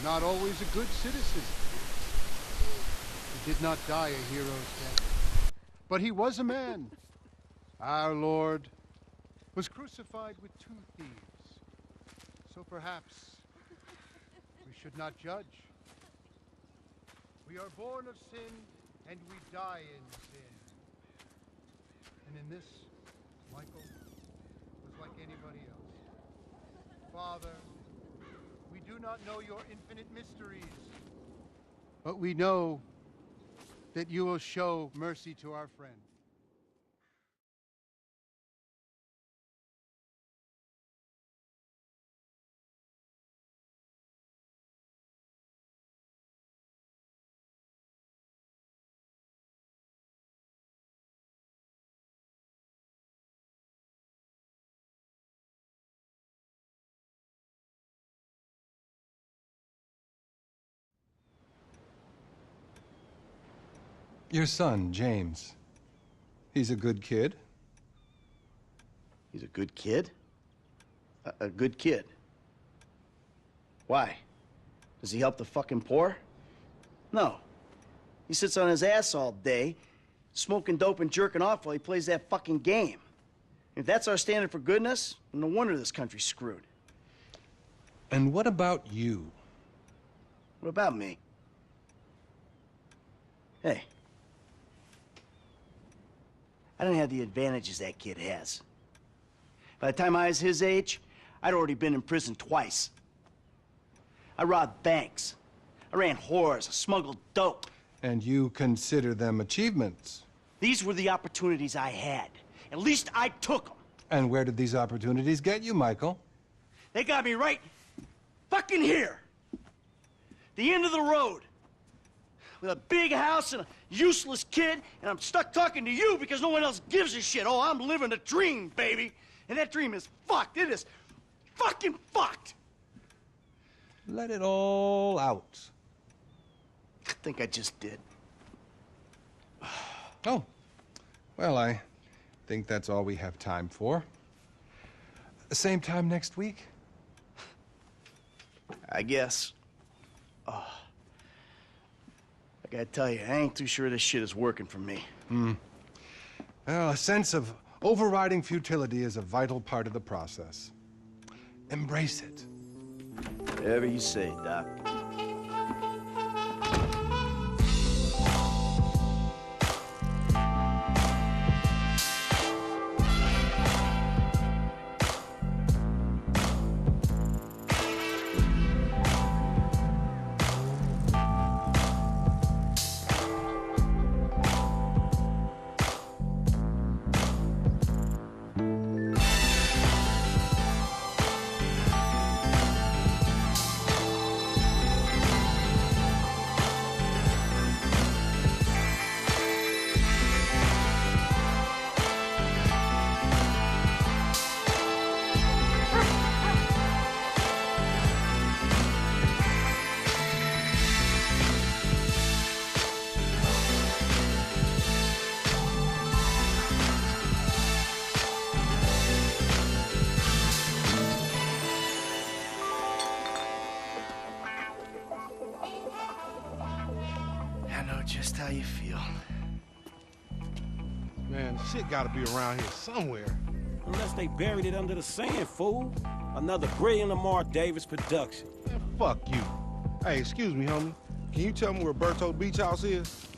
not always a good citizen. He did not die a hero's death. But he was a man. Our Lord was crucified with 2 thieves. So perhaps we should not judge. We are born of sin, and we die in sin. And in this, Michael was like anybody else. Father, we do not know your infinite mysteries, but we know that you will show mercy to our friend. Your son, James. He's a good kid. He's a good kid? A good kid? Why? Does he help the fucking poor? No. He sits on his ass all day, smoking dope and jerking off while he plays that fucking game. If that's our standard for goodness, no wonder this country's screwed. And what about you? What about me? Hey. I don't have the advantages that kid has. By the time I was his age, I'd already been in prison twice. I robbed banks. I ran whores. I smuggled dope. And you consider them achievements? These were the opportunities I had. At least I took them. And where did these opportunities get you, Michael? They got me right fucking here. The end of the road. With a big house and a useless kid, and I'm stuck talking to you because no one else gives a shit. Oh, I'm living a dream, baby. And that dream is fucked. It is fucking fucked. Let it all out. I think I just did. Oh, well, I think that's all we have time for. Same time next week? I guess. Oh. I gotta tell you, I ain't too sure this shit is working for me. Well, a sense of overriding futility is a vital part of the process. Embrace it. Whatever you say, Doc. Just how you feel. Man, shit gotta be around here somewhere. Unless they buried it under the sand, fool. Another brilliant Lamar Davis production. Man, fuck you. Hey, excuse me, homie. Can you tell me where Berto Beach House is?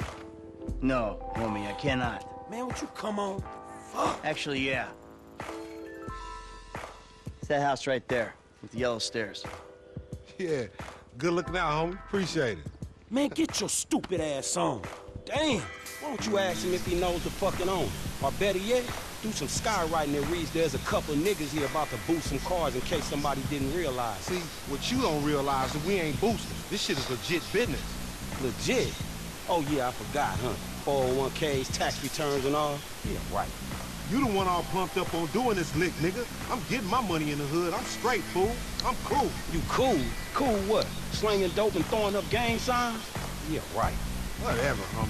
No, homie, I cannot. Man, would you come on? Fuck. Actually, yeah. It's that house right there, with the yellow stairs. Yeah, good looking out, homie. Appreciate it. Man, get your stupid ass on. Damn. Why don't you ask him if he knows the fucking owner? Or better yet, do some skywriting that reads there's a couple niggas here about to boost some cars in case somebody didn't realize. See, what you don't realize is we ain't boosting. This shit is legit business. Legit? Oh yeah, I forgot, huh? 401ks, tax returns and all? Yeah, right. You the one all pumped up on doing this lick, nigga. I'm getting my money in the hood. I'm straight, fool. I'm cool. You cool? Cool what? Slinging dope and throwing up gang signs? Yeah, right. Whatever, homie.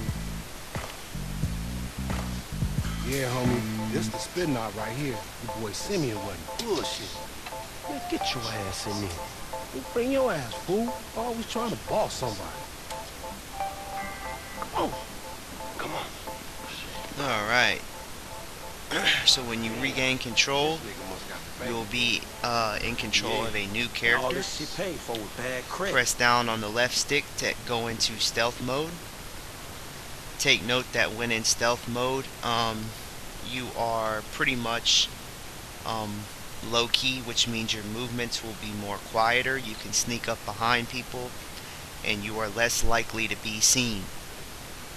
Yeah, homie. This the spin knot right here. Your boy Simeon wasn't bullshit. Man, get your ass in there. You bring your ass, fool. Always trying to boss somebody. Come on. Come on. Alright. So when you regain control, you'll be in control of a new All character. this shit paid for with bad credit. Press down on the left stick to go into stealth mode. Take note that when in stealth mode, you are pretty much low key, which means your movements will be more quieter. You can sneak up behind people and you are less likely to be seen.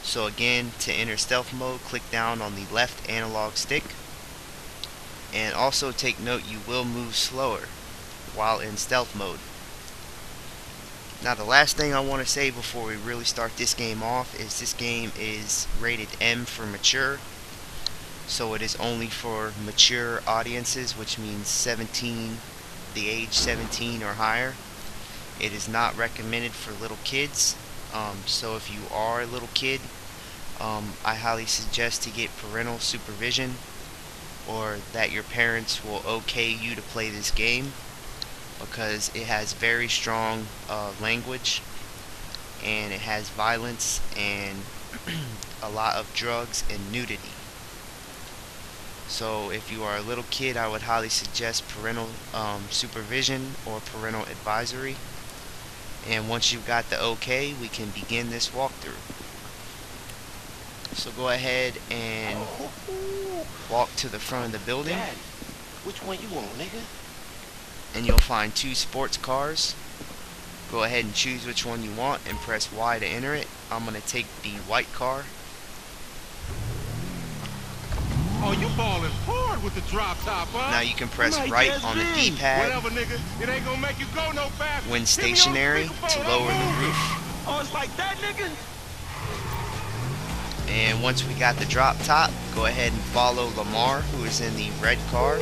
So again, to enter stealth mode, click down on the left analog stick. And also take note, you will move slower while in stealth mode. Now the last thing I want to say before we really start this game off is this game is rated M for mature. So it is only for mature audiences, which means 17, the age 17 or higher. It is not recommended for little kids. So if you are a little kid, I highly suggest to get parental supervision, or that your parents will okay you to play this game, because it has very strong language, and it has violence and a lot of drugs and nudity. So if you are a little kid, I would highly suggest parental supervision or parental advisory. And once you've got the okay, we can begin this walkthrough. So go ahead and walk to the front of the building. Daddy, which one you want, nigga? And you'll find 2 sports cars. Go ahead and choose which one you want and press Y to enter it. I'm going to take the white car. Oh, you balling hard with the drop top, huh? Now you can press Might right just on the be. D-pad Whatever, nigga. It ain't gonna make you go no faster. when Hit me on the stationary to speakerphone, lower I'm the moving. roof. Oh, it's like that, nigga? And once we got the drop top, go ahead and follow Lamar, who is in the red car.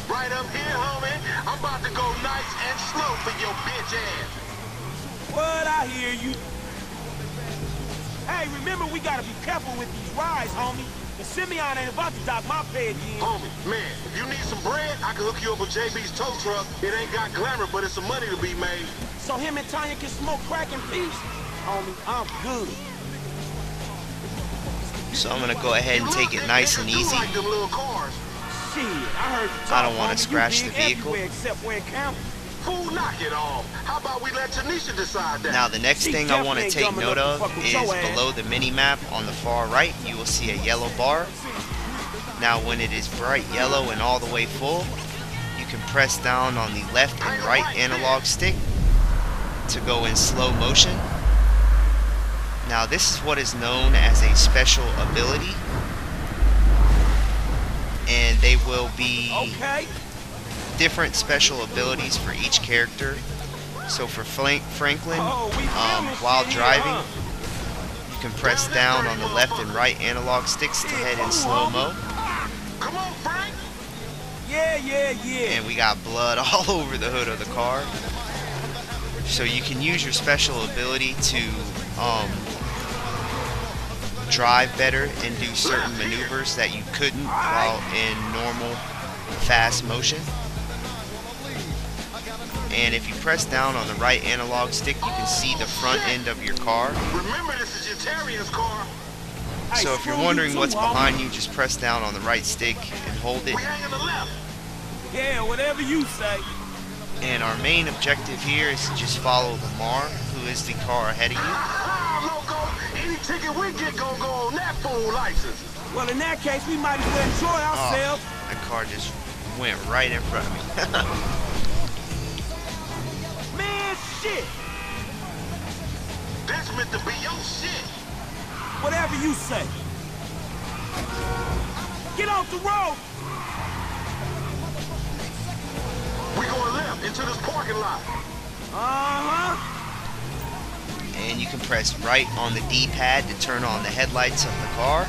Right up here, homie. I'm about to go nice and slow for your bitch ass. What? I hear you. Hey, remember, we gotta be careful with these rides, homie. The Simeon ain't about to dock my pay again. Homie, man, if you need some bread, I can hook you up with JB's tow truck. It ain't got glamour, but it's some money to be made. So him and Tanya can smoke crack in peace? Homie, I'm good. So I'm going to go ahead and take it nice and easy. Like them little cars. Shit, I heard you talk, I don't want homie. to scratch You the dig vehicle. everywhere except where it counts. Fool, knock it off. How about we let Tanisha decide that? Now the next She thing I want to definitely take ain't dumb note enough of to fuck with is your ass. below the mini-map on the far right, you will see a yellow bar. Now when it is bright yellow and all the way full, you can press down on the left and right analog stick to go in slow motion. Now this is what is known as a special ability, and they will be Okay. different special abilities for each character. So for Franklin, Oh, we filming while shit here, driving, huh? you can press down on the left and right analog sticks to head in slow-mo. Come on, Frank. Yeah. And we got blood all over the hood of the car. So you can use your special ability to drive better and do certain maneuvers that you couldn't while in normal fast motion. And if you press down on the right analog stick, you can see the front end of your car. Remember, this is your Terrier's car. Hey, So if you're screw wondering you what's too, homie. behind you, just press down on the right stick and hold it. We hang on the left. Yeah, whatever you say. And our main objective here is to just follow Lamar, who is the car ahead of you. Loco, any ticket we get gonna go on that fool license. Well, in that case, we might as well enjoy ourselves. Oh, that car just went right in front of me. Man, shit. That's meant to be your shit. Whatever you say. Get off the road. We going left into this parking lot. Uh-huh. And you can press right on the D-pad to turn on the headlights of the car,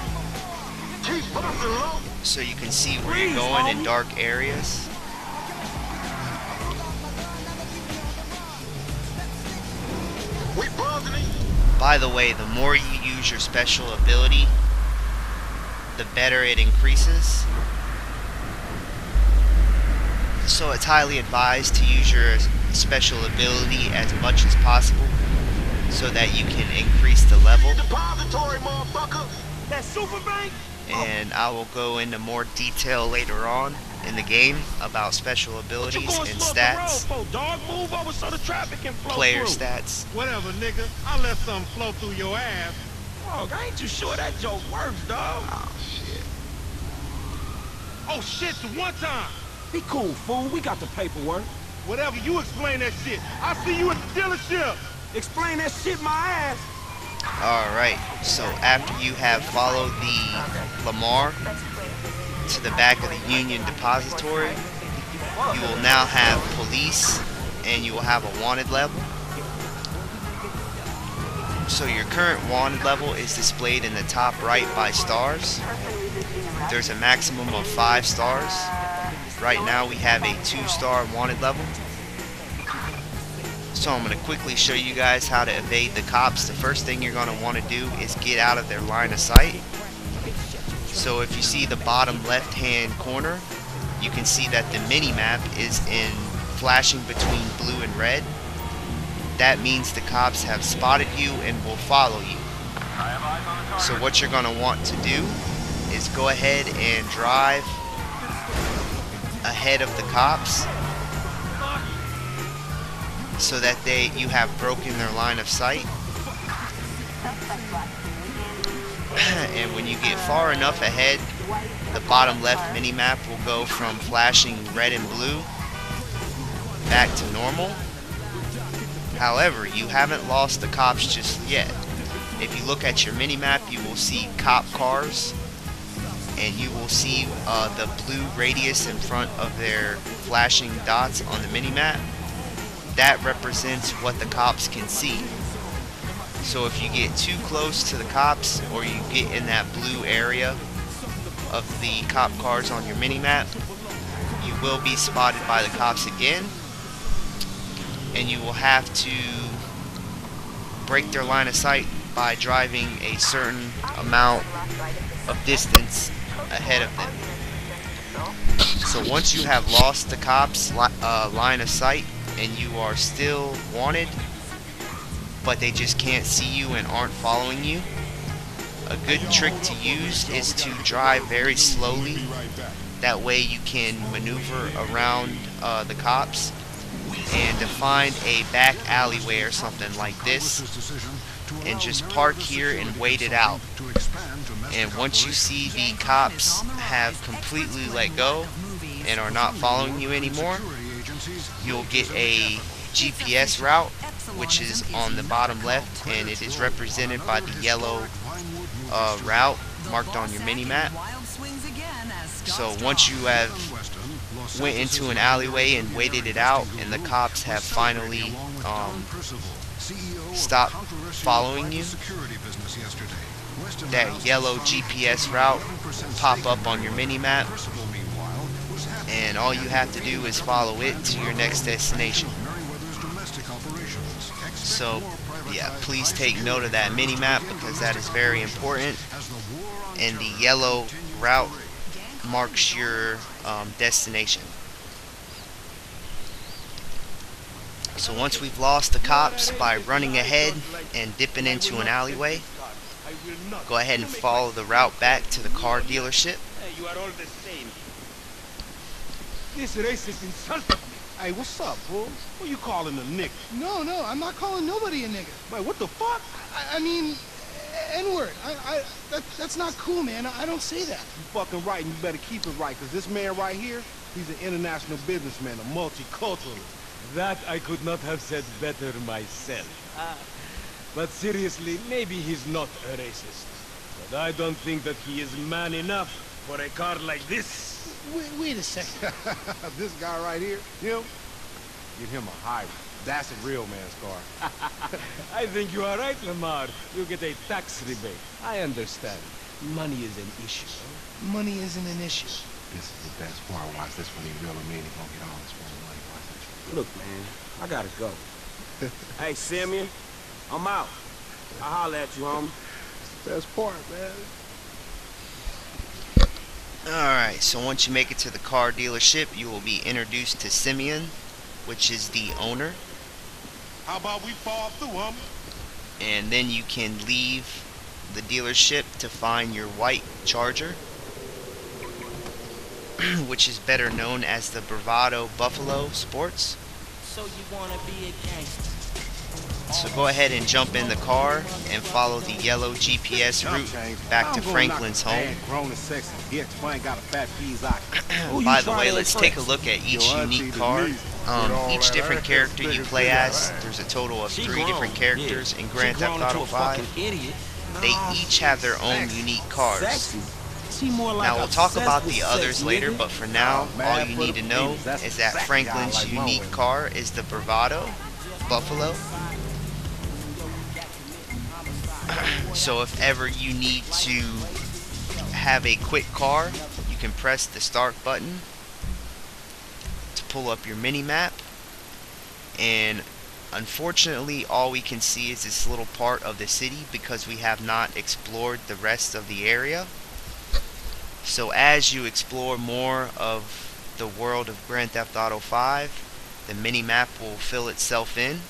Keep busting low. so you can see where you're Please, going in homie. dark areas. We buzzing it. By the way, the more you use your special ability, the better it increases. So it's highly advised to use your special ability as much as possible so that you can increase the level. Depository, motherfucker. That super bank? And I will go into more detail later on in the game about special abilities and stats, player stats. Whatever, nigga. I let something flow through your ass. Oh, ain't you sure that joke works, dog? Oh shit. Oh shit, the one time. Be cool, fool. We got the paperwork. Whatever, you explain that shit. I'll see you at the dealership. Explain that shit my ass. Alright, so after you have followed the Lamar to the back of the Union Depository, you will now have police and you will have a wanted level. So your current wanted level is displayed in the top right by stars. There's a maximum of 5 stars. Right now we have a 2-star wanted level. So I'm going to quickly show you guys how to evade the cops. The first thing you're going to want to do is get out of their line of sight. So if you see the bottom left hand corner, you can see that the mini-map is in flashing between blue and red. That means the cops have spotted you and will follow you. So what you're going to want to do is go ahead and drive ahead of the cops so that you have broken their line of sight. And when you get far enough ahead, the bottom left mini-map will go from flashing red and blue back to normal. However, you haven't lost the cops just yet. If you look at your mini-map, you will see cop cars, and you will see the blue radius in front of their flashing dots on the mini-map. That represents what the cops can see. So if you get too close to the cops, or you get in that blue area of the cop cars on your mini-map, you will be spotted by the cops again, and you will have to break their line of sight by driving a certain amount of distance ahead of them. So once you have lost the cops' line of sight and you are still wanted, but they just can't see you and aren't following you, a good trick to use is to drive very slowly. That way you can maneuver around the cops, and to find a back alleyway or something like this, and just park here and wait it out. And once you see the cops have completely let go and are not following you anymore, you'll get a GPS route, which is on the bottom left, and it is represented by the yellow route marked on your mini-map. So once you have went into an alleyway and waited it out, and the cops have finally stopped following you, that yellow GPS route will pop up on your mini-map, and all you have to do is follow it to your next destination. So yeah, please take note of that mini-map, because that is very important, and the yellow route marks your destination. So once we've lost the cops by running ahead and dipping into an alleyway, go ahead and follow the route back to the car dealership. You are all the same. This racist insulted me. Hey, what's up, fool? Who you calling a nigga? No, I'm not calling nobody a nigga. Wait, what the fuck? I mean, N-word. That's not cool, man. I don't say that. You fucking right, and you better keep it right, because this man right here, he's an international businessman, a multiculturalist. That I could not have said better myself. But seriously, maybe he's not a racist. But I don't think that he is man enough for a car like this. Wait a second. This guy right here, him, get him a hybrid. That's a real man's car. I think you are right, Lamar. You get a tax rebate. I understand. Money is an issue. Money isn't an issue. This is the best part. Watch this when he real and mean. He gonna get all this money. Watch this. Look, man, I gotta go. Hey, Simeon, I'm out. I'll holler at you, homie. Best part, man. Alright, so once you make it to the car dealership, you will be introduced to Simeon, which is the owner. How about we fall through, homie? And then you can leave the dealership to find your white Charger, which is better known as the Bravado Buffalo Sports. So you wanna be a gangster? So go ahead and jump in the car and follow the yellow GPS route back to Franklin's home. Grown and sexy. Bitch, if I ain't got a fat peas out. By the way, let's take a look at each unique car. Each different character you play as, there's a total of 3 different characters in Grand Theft Auto 5. They each have their own unique cars. Now we'll talk about the others later, but for now, all you need to know is that Franklin's unique car is the Bravado Buffalo. So if ever you need to have a quick car, you can press the start button to pull up your mini map, and unfortunately all we can see is this little part of the city because we have not explored the rest of the area. So as you explore more of the world of Grand Theft Auto 5, the mini map will fill itself in.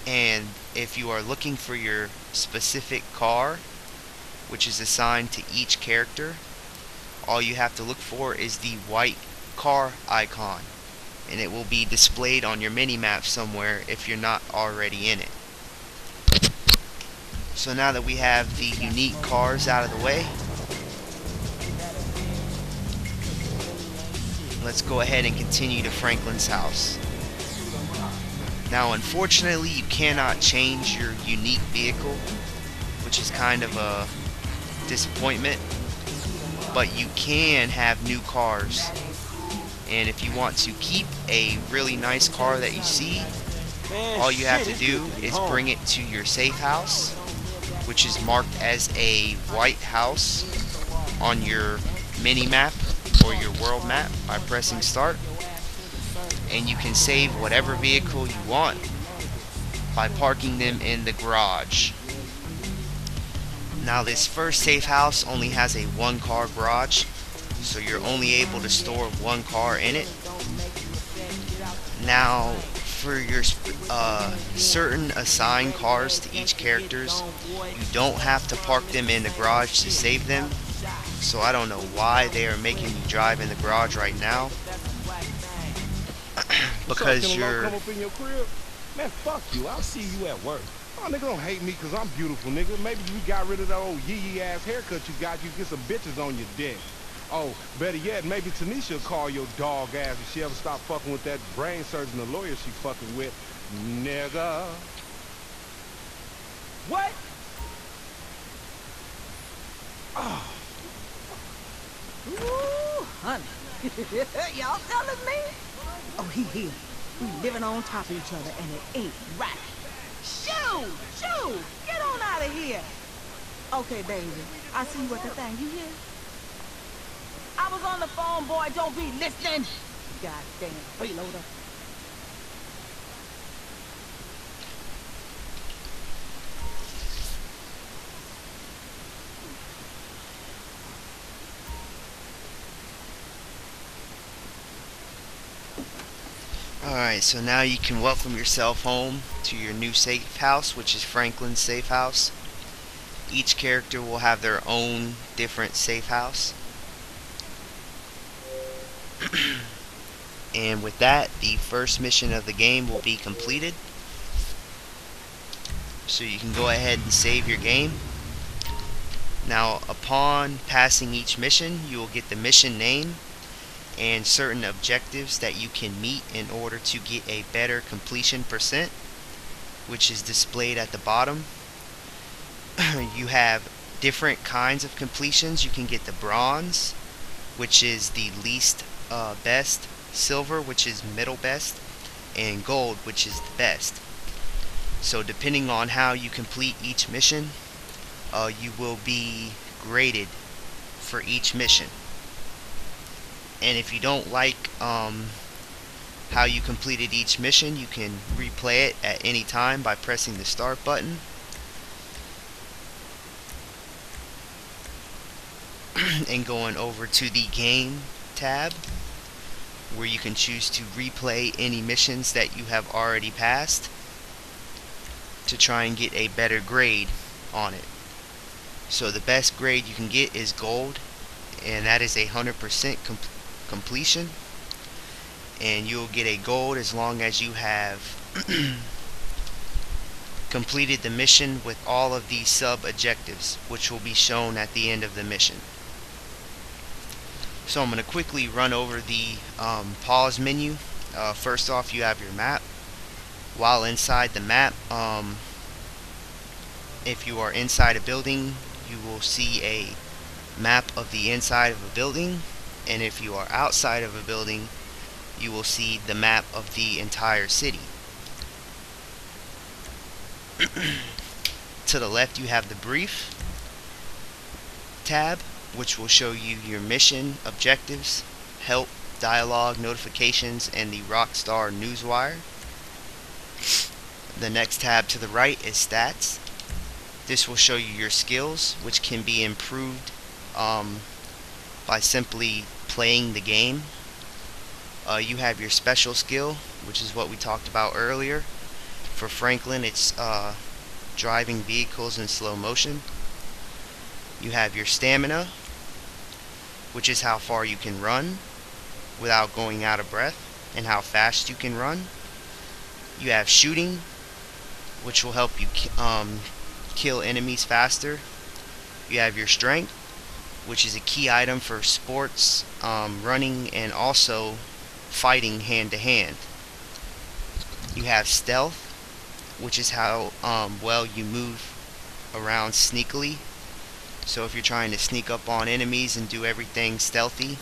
And if you are looking for your specific car, which is assigned to each character, all you have to look for is the white car icon, and it will be displayed on your mini-map somewhere if you're not already in it. So now that we have the unique cars out of the way, let's go ahead and continue to Franklin's house. Now unfortunately you cannot change your unique vehicle, which is kind of a disappointment, but you can have new cars. And if you want to keep a really nice car that you see, all you have to do is bring it to your safe house, which is marked as a white house on your mini map or your world map by pressing start. And you can save whatever vehicle you want by parking them in the garage. Now this first safe house only has a 1-car garage, so you're only able to store 1 car in it. Now for your certain assigned cars to each characters, you don't have to park them in the garage to save them. So I don't know why they are making you drive in the garage right now. Because you're... Come up in your crib? Man, fuck you. I'll see you at work. Oh, nigga don't hate me because I'm beautiful, nigga. Maybe you got rid of that old yee-yee ass haircut you got. You get some bitches on your dick. Oh, better yet, maybe Tanisha will call your dog ass if she ever stop fucking with that brain surgeon, the lawyer she fucking with. Nigga. What? Oh. Ooh, honey. Y'all telling me? Oh, he here. We living on top of each other, and it ain't right. Shoo! Shoo! Get on out of here. Okay, baby. I see you at the thing. You hear? I was on the phone, boy. Don't be listening. Goddamn freeloader. Alright, so now you can welcome yourself home to your new safe house, which is Franklin's safe house. Each character will have their own different safe house. And with that, the first mission of the game will be completed. So you can go ahead and save your game. Now, upon passing each mission, you will get the mission name and certain objectives that you can meet in order to get a better completion %, which is displayed at the bottom. You have different kinds of completions. You can get the bronze, which is the least best, silver, which is middle best, and gold, which is the best. So depending on how you complete each mission, you will be graded for each mission. And if you don't like how you completed each mission, you can replay it at any time by pressing the start button. and going over to the game tab, where you can choose to replay any missions that you have already passed to try and get a better grade on it. So the best grade you can get is gold, and that is 100% completion, and you'll get a gold as long as you have completed the mission with all of the sub objectives, which will be shown at the end of the mission. So I'm going to quickly run over the pause menu. First off, you have your map. While inside the map, if you are inside a building, you will see a map of the inside of a building, and if you are outside of a building, you will see the map of the entire city. To the left, you have the brief tab, which will show you your mission, objectives, help, dialogue, notifications, and the Rockstar Newswire. The next tab to the right is stats. This will show you your skills, which can be improved by simply playing the game. You have your special skill, which is what we talked about earlier. For Franklin, it's driving vehicles in slow motion. You have your stamina, which is how far you can run without going out of breath, and how fast you can run. You have shooting, which will help you kill enemies faster. You have your strength, which is a key item for sports, running, and also fighting hand to hand. You have stealth, which is how well you move around sneakily. So if you're trying to sneak up on enemies and do everything stealthy,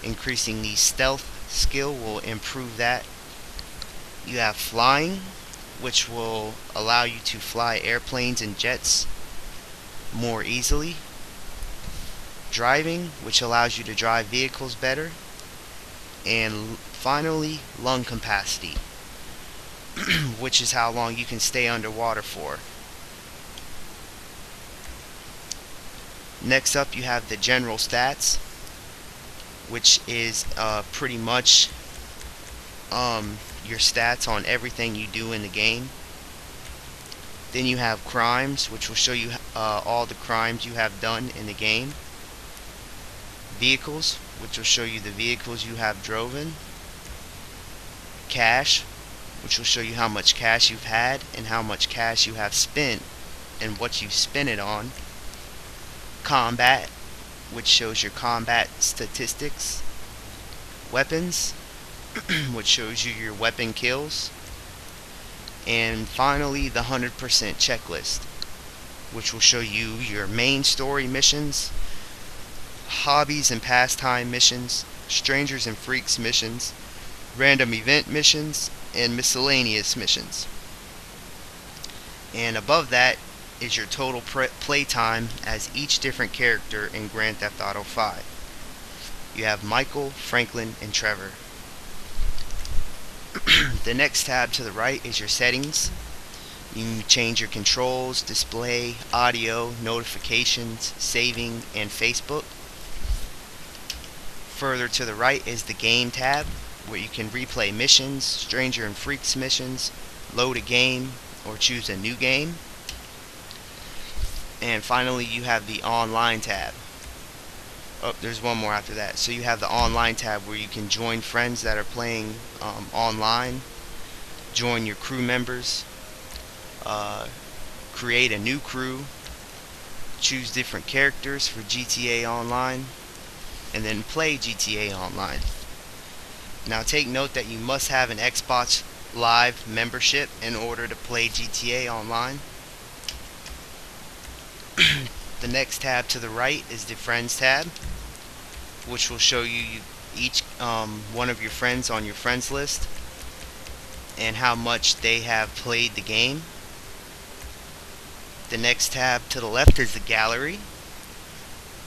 increasing the stealth skill will improve that. You have flying, which will allow you to fly airplanes and jets more easily. Driving, which allows you to drive vehicles better. And finally, lung capacity, which is how long you can stay underwater for. Next up, you have the general stats, which is pretty much your stats on everything you do in the game. Then you have crimes, which will show you all the crimes you have done in the game. Vehicles, which will show you the vehicles you have driven. Cash, which will show you how much cash you've had and how much cash you have spent and what you've spent it on. Combat, which shows your combat statistics. Weapons, which shows you your weapon kills. And finally, the 100% checklist, which will show you your main story missions, hobbies and pastime missions, strangers and freaks missions, random event missions, and miscellaneous missions. And above that is your total playtime as each different character in Grand Theft Auto 5. You have Michael, Franklin, and Trevor. The next tab to the right is your settings. You can change your controls, display, audio, notifications, saving, and Facebook. Further to the right is the game tab, where you can replay missions, stranger and freaks missions, load a game, or choose a new game. And finally, you have the online tab. Oh, there's one more after that. So you have the online tab, where you can join friends that are playing online, join your crew members, create a new crew, choose different characters for GTA Online, and then play GTA Online. Now take note that you must have an Xbox Live membership in order to play GTA Online. The next tab to the right is the Friends tab, which will show you each one of your friends on your friends list and how much they have played the game. The next tab to the left is the Gallery,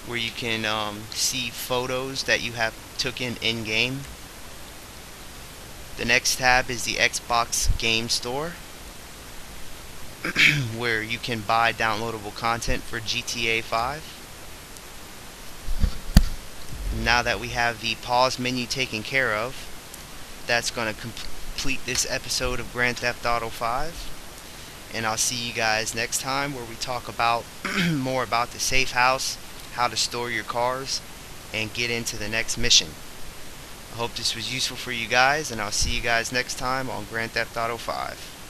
where you can see photos that you have taken in-game. The next tab is the Xbox Game Store, where you can buy downloadable content for GTA 5. now that we have the pause menu taken care of, that's going to complete this episode of Grand Theft Auto 5. And I'll see you guys next time, where we talk about more about the safe house, how to store your cars, and get into the next mission. I hope this was useful for you guys, and I'll see you guys next time on Grand Theft Auto 5.